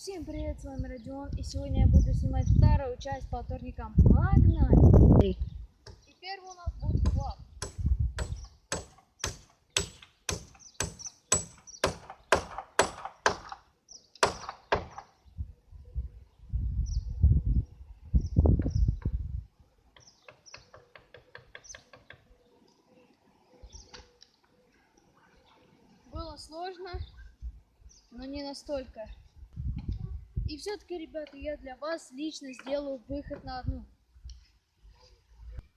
Всем привет, с вами Родион, и сегодня я буду снимать вторую часть по турникам. Погнали! И первый у нас будет флаг. Было сложно, но не настолько. И все-таки, ребята, я для вас лично сделаю выход на одну.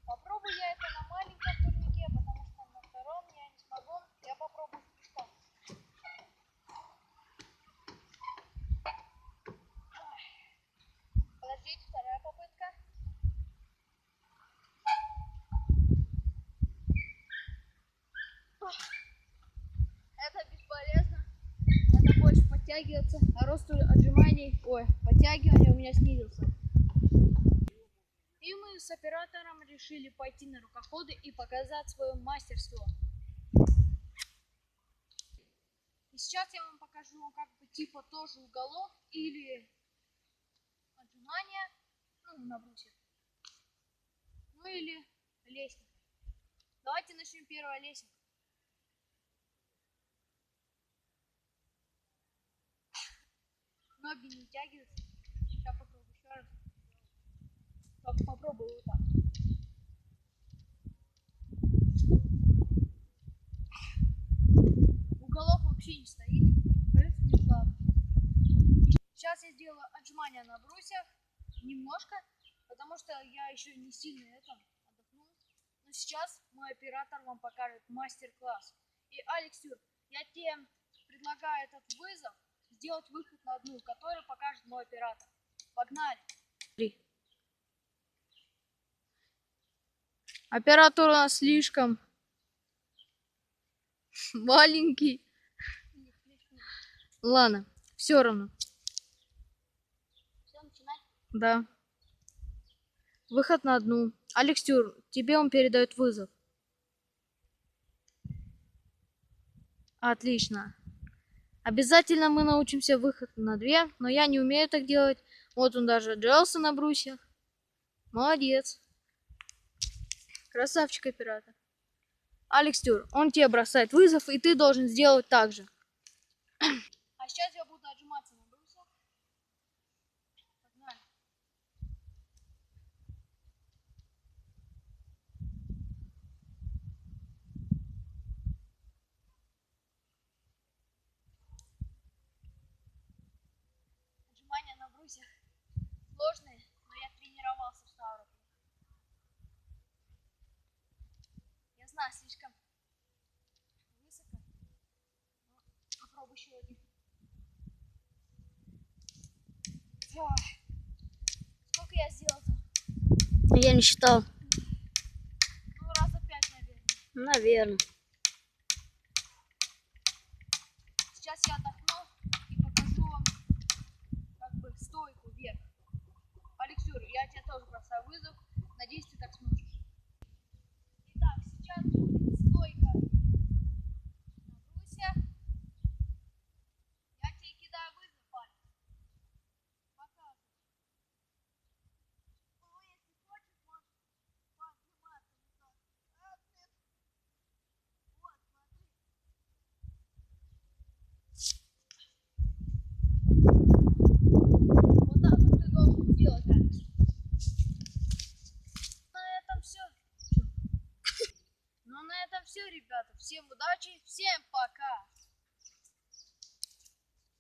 Попробую я это на маленьком турнике, потому что на втором я не смогу. Я попробую с пешком. Подождите, вторая попытка. Это бесполезно. Надо больше подтягиваться, а рост отжиманий, подтягивания у меня снизился. И мы с оператором решили пойти на рукоходы и показать свое мастерство. И сейчас я вам покажу как бы типа тоже уголок или отжимания, на брусьях, ну или лестница. Давайте начнем первая лестница. Ноги не втягиваются. Сейчас попробую еще раз. Только попробую вот так. Уголок вообще не стоит. В принципе, не слабо. Сейчас я сделаю отжимания на брусьях. Немножко. Потому что я еще не сильно отдохнул. Но сейчас мой оператор вам покажет мастер-класс. И, Алекс, я тебе предлагаю этот вызов сделать выход на одну, который покажет мой оператор. Погнали! Оператор у нас слишком маленький. Ладно, все равно. Все, начинать? Да. Выход на одну. Алекс, тебе он передает вызов. Отлично. Обязательно мы научимся выход на две, но я не умею так делать. Вот он даже отжался на брусьях. Молодец. Красавчик оператор. Алекс, он тебе бросает вызов, и ты должен сделать так же. А сейчас я буду отжиматься на брусьях. Погнали. Отжимания на брусьях сложные, но я тренировался в Ставрополе. Я знаю, слишком высоко, но попробую еще один. Сколько я сделал-то? Я не считал. Ну, раза 5, наверное. Наверное. Сейчас я отдохну и покажу вам как бы стойку вверх. Алекс, я тебе тоже бросаю вызов. Надеюсь, ты так сможешь. Итак, сейчас будет стойка на брусьях. Я тебе кидаю вызов, Алекс. Показывай. Ну, если хочешь, можешь подниматься немного. Вот, смотри. Вот так вот ты должен делать, Алекс. На этом все. Ну, на этом все, ребята. Всем удачи, всем пока.